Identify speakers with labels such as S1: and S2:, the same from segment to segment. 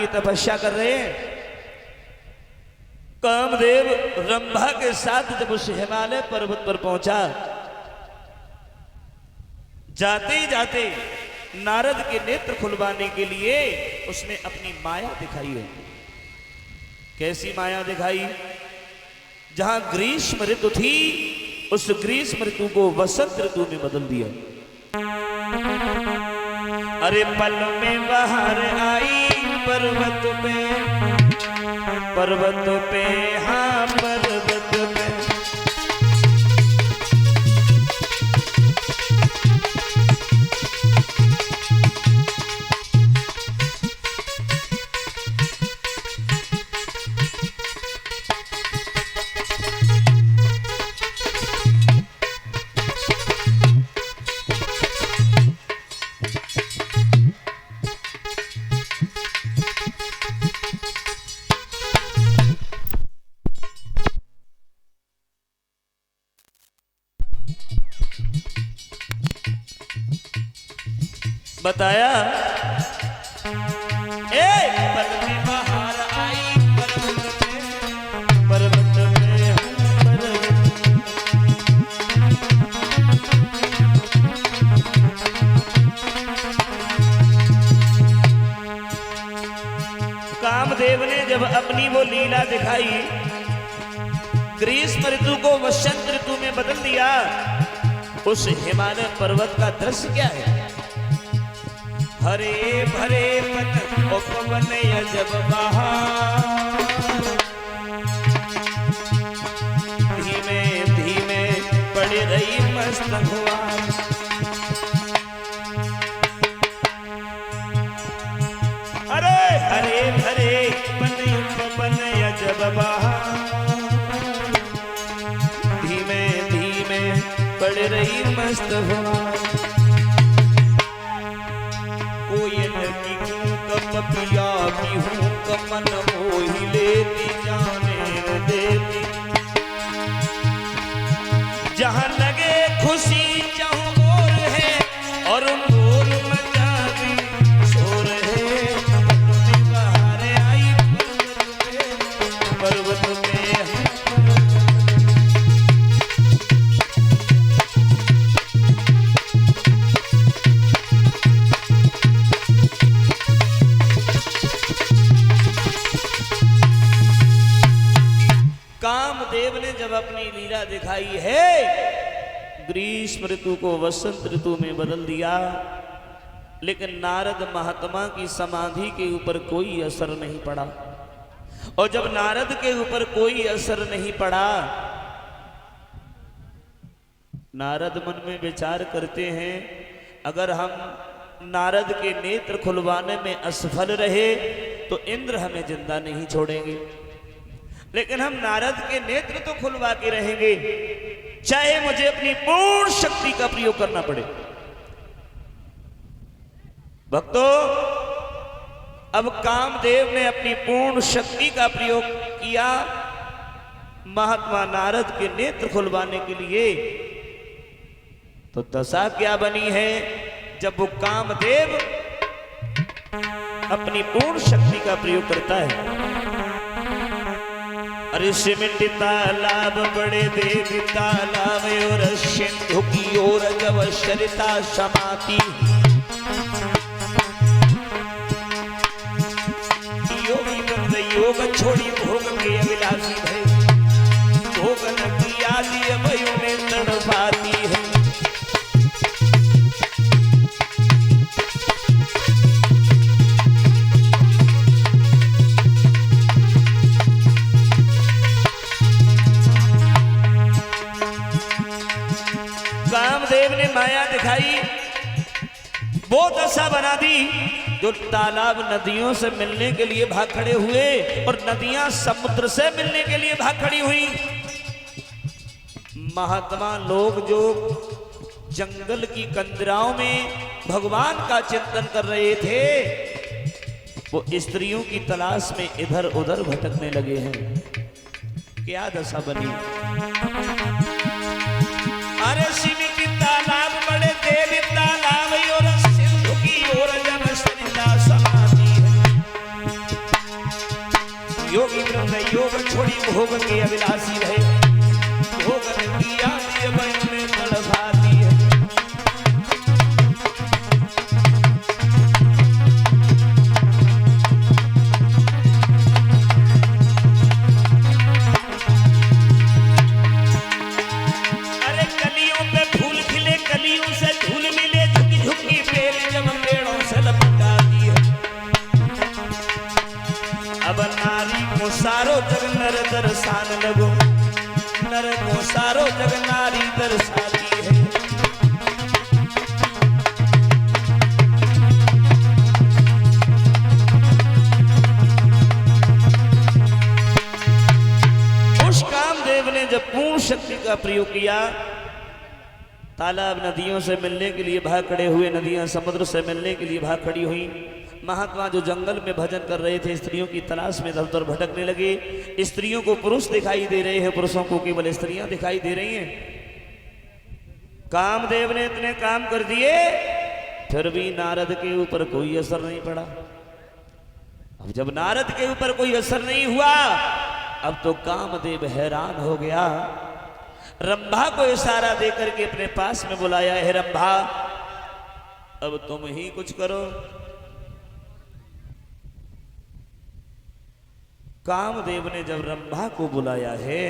S1: की तपस्या कर रहे हैं। कामदेव रंभा के साथ जब उस हिमालय पर्वत पर पहुंचा, जाते ही जाते नारद के नेत्र खुलवाने के लिए उसने अपनी माया दिखाई है। कैसी माया दिखाई? जहां ग्रीष्म ऋतु थी उस ग्रीष्म ऋतु को वसंत ऋतु में बदल दिया। अरे पल में बाहर आई पर्वत पे, हाँ पर्वत पे। बताया पल में बाहर आई पर्वत पे। कामदेव ने जब अपनी वो लीला दिखाई, ग्रीष्म ऋतु को वसंत ऋतु में बदल दिया, उस हिमालय पर्वत का दृश्य क्या है? हरे भरे पवन अजब बहार, धीमे धीमे पड़ रही मस्त हुआ। अरे हरे भरे पवन अजब बहार, धीमे धीमे पड़ रही मस्त हुआ। पिया की हूँ कमन मोही लेती जाने देती, जहाँ लगे खुशी जहाँ मोर है और मोर मचा भी शोर है। बाहर आई पर्वत पे। कामदेव ने जब अपनी लीला दिखाई है, ग्रीष्म ऋतु को वसंत ऋतु में बदल दिया, लेकिन नारद महात्मा की समाधि के ऊपर कोई असर नहीं पड़ा। और जब नारद के ऊपर कोई असर नहीं पड़ा, नारद मन में विचार करते हैं, अगर हम नारद के नेत्र खुलवाने में असफल रहे तो इंद्र हमें जिंदा नहीं छोड़ेंगे, लेकिन हम नारद के नेत्र तो खुलवा के रहेंगे, चाहे मुझे अपनी पूर्ण शक्ति का प्रयोग करना पड़े। भक्तों, अब कामदेव ने अपनी पूर्ण शक्ति का प्रयोग किया महात्मा नारद के नेत्र खुलवाने के लिए। तो दशा क्या बनी है जब वो कामदेव अपनी पूर्ण शक्ति का प्रयोग करता है? अरे सिमट तालाब बड़े देव तालाब और सिंधु की ओर जब सरिता समाती, योगी बंद योग छोड़ी भोग के अभिलाषी भय, भोग न किया दिए भयो में तड़पाती है। कामदेव ने माया दिखाई, वो दशा बना दी जो तालाब नदियों से मिलने के लिए भाग खड़े हुए और नदियां समुद्र से मिलने के लिए भाग खड़ी हुई। महात्मा लोग जो जंगल की कंदराओं में भगवान का चिंतन कर रहे थे, वो स्त्रियों की तलाश में इधर उधर भटकने लगे हैं। क्या दशा बनी? अरे शिव की तालाब बड़े देवी तालाब और सिंधु की ओर जब सरिता समाती है, में योग छोड़ी भोग के अभिलाषी रहे। भोगन की आदि मन में तड़पाती है। अरे कलियों पे फूल खिले, कलियों से धूल मिले, झुकी झुकी बेल जब पेड़ों से लपकाती है। अब नारी को सारो जग नर दर्शान लगो, नर को सारो जग नारी दर्शाती है। उस कामदेव ने जब पूर्ण शक्ति का प्रयोग किया, तालाब नदियों से मिलने के लिए भाग खड़े हुए, नदियां समुद्र से मिलने के लिए भाग खड़ी हुई। महात्मा जो जंगल में भजन कर रहे थे, स्त्रियों की तलाश में इधर उधर भटकने लगे। स्त्रियों को पुरुष दिखाई दे रहे हैं, पुरुषों को केवल स्त्रियां दिखाई दे रही हैं। कामदेव ने इतने काम कर दिए, फिर भी नारद के ऊपर कोई असर नहीं पड़ा। अब जब नारद के ऊपर कोई असर नहीं हुआ, अब तो कामदेव हैरान हो गया। रंभा को इशारा देकर के अपने पास में बुलाया, है रंभा अब तुम ही कुछ करो। कामदेव ने जब रंभा को बुलाया है,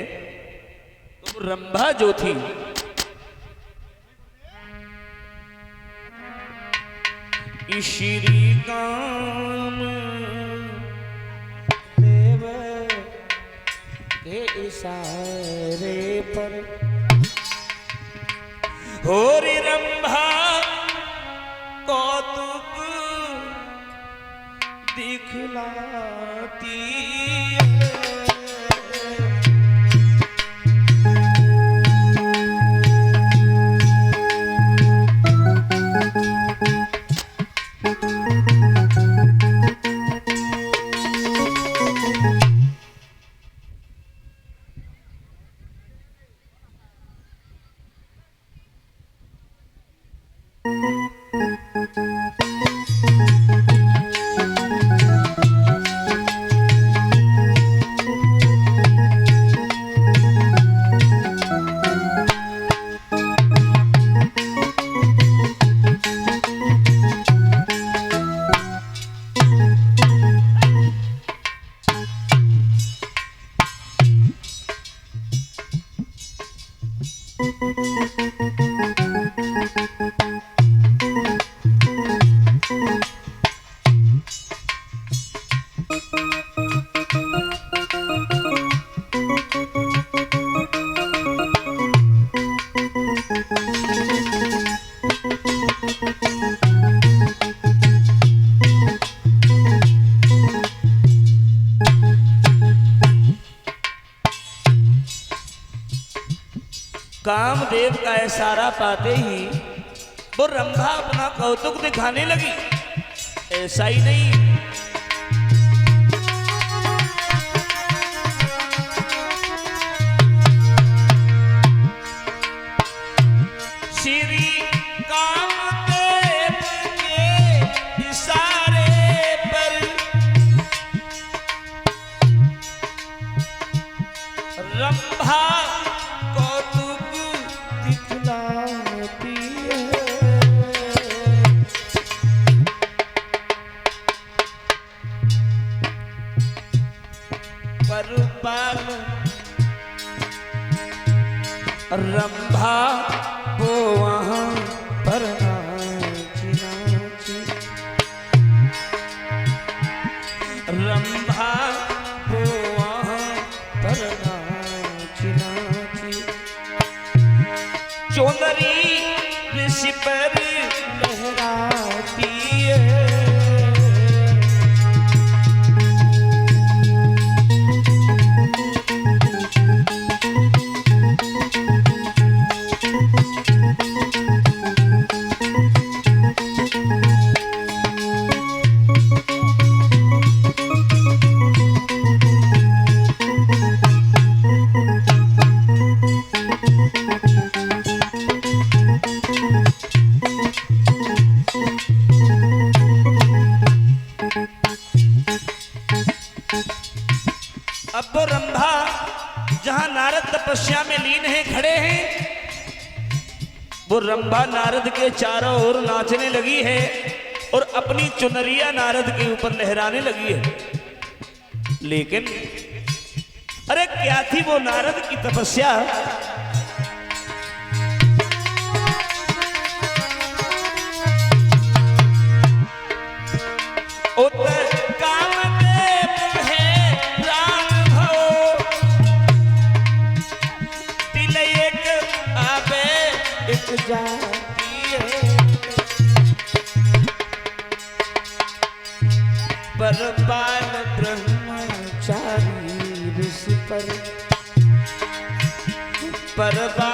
S1: तो रंभा जो थी श्री काम देव के इशारे पर हो रे रंभा कौतुक दिखलाती है। कामदेव का इशारा पाते ही वो रंभा अपना कौतुक दिखाने लगी। ऐसा ही नहीं, श्री कामदेव के इशारे पर रंभा रंभा वो वहां पर नाची नाची, रंभा वो वहां पर नाची नाची, चौंदरी ऋषि पर लहराती है। अब वो रंभा जहां नारद तपस्या में लीन है, खड़े हैं, वो रंभा नारद के चारों ओर नाचने लगी है और अपनी चुनरिया नारद के ऊपर लहराने लगी है। लेकिन अरे क्या थी वो नारद की तपस्या। परपाल ब्रह्मचारी ऋषि पर परबा